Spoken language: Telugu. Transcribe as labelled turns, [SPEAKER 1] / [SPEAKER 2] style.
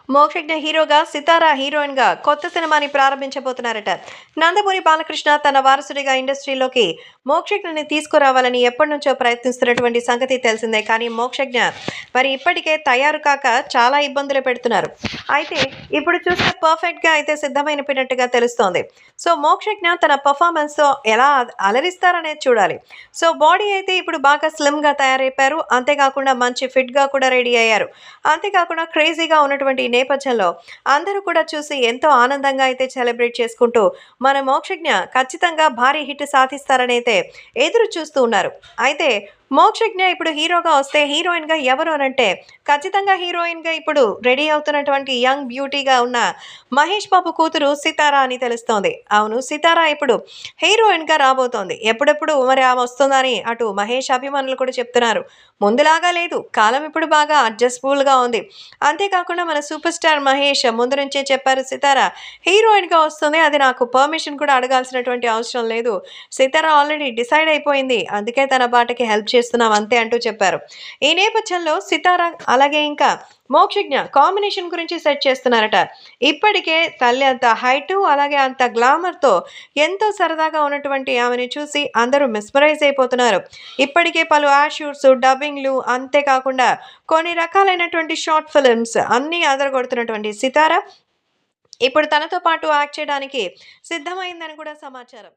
[SPEAKER 1] మోక్షజ్ఞ హీరోగా సితారా హీరోయిన్ గా కొత్త సినిమాని ప్రారంభించబోతున్నారట. నందమూరి బాలకృష్ణ తన వారసుడిగా ఇండస్ట్రీలోకి మోక్షజ్ఞని తీసుకురావాలని ఎప్పటి నుంచో ప్రయత్నిస్తున్నటువంటి సంగతి తెలిసిందే. కానీ మోక్షజ్ఞ మరి ఇప్పటికే తయారు కాక చాలా ఇబ్బందులు పెడుతున్నారు. అయితే ఇప్పుడు చూస్తే పర్ఫెక్ట్ గా అయితే సిద్ధమైనట్టుగా తెలుస్తోంది. సో మోక్షజ్ఞ తన పర్ఫార్మెన్స్ తో ఎలా అలరిస్తారనేది చూడాలి. సో బాడీ అయితే ఇప్పుడు బాగా స్లిమ్ గా తయారైపోయారు. అంతేకాకుండా మంచి ఫిట్ గా కూడా రెడీ అయ్యారు. అంతేకాకుండా క్రేజీగా ఉన్నటువంటి ఈ నేపథ్యంలో అందరూ కూడా చూసి ఎంతో ఆనందంగా అయితే సెలబ్రేట్ చేసుకుంటూ మన మోక్షజ్ఞ ఖచ్చితంగా భారీ హిట్ సాధిస్తారని అయితే ఎదురు చూస్తూ ఉన్నారు. అయితే మోక్షజ్ఞ ఇప్పుడు హీరోగా వస్తే హీరోయిన్ గా ఎవరు అనంటే ఖచ్చితంగా హీరోయిన్ గా ఇప్పుడు రెడీ అవుతున్నటువంటి యంగ్ బ్యూటీగా ఉన్న మహేష్ బాబు కూతురు సితారా అని తెలుస్తోంది. అవును, సితారా ఇప్పుడు హీరోయిన్ గా రాబోతోంది. ఎప్పుడెప్పుడు మరి ఆమె వస్తుందని అటు మహేష్ అభిమానులు కూడా చెప్తున్నారు. ముందులాగా లేదు, కాలం ఇప్పుడు బాగా అడ్జస్టబుల్ గా ఉంది. అంతేకాకుండా మన సూపర్ స్టార్ మహేష్ ముందు నుంచే చెప్పారు, సితారా హీరోయిన్ గా వస్తుంది, అది నాకు పర్మిషన్ కూడా అడగాల్సినటువంటి అవసరం లేదు, సితారా ఆల్రెడీ డిసైడ్ అయిపోయింది, అందుకే తన బాటకి హెల్ప్ చేస్తున్నాం అంతే అంటూ చెప్పారు. ఈ నేపథ్యంలో సితారా అలాగే ఇంకా మోక్షజ్ఞ కాంబినేషన్ గురించి సెట్ చేస్తున్నారట. ఇప్పటికే తల్లి అంత హైటు అలాగే అంత గ్లామర్తో ఎంతో సరదాగా ఉన్నటువంటి ఆమెను చూసి అందరూ మిస్మరైజ్ అయిపోతున్నారు. ఇప్పటికే పలు యాడ్ షూట్స్, డబ్బింగ్లు, అంతేకాకుండా కొన్ని రకాలైనటువంటి షార్ట్ ఫిలిమ్స్ అన్నీ అదరగొడుతున్నటువంటి సితారా ఇప్పుడు తనతో పాటు యాక్ట్ చేయడానికి సిద్ధమైందని కూడా సమాచారం.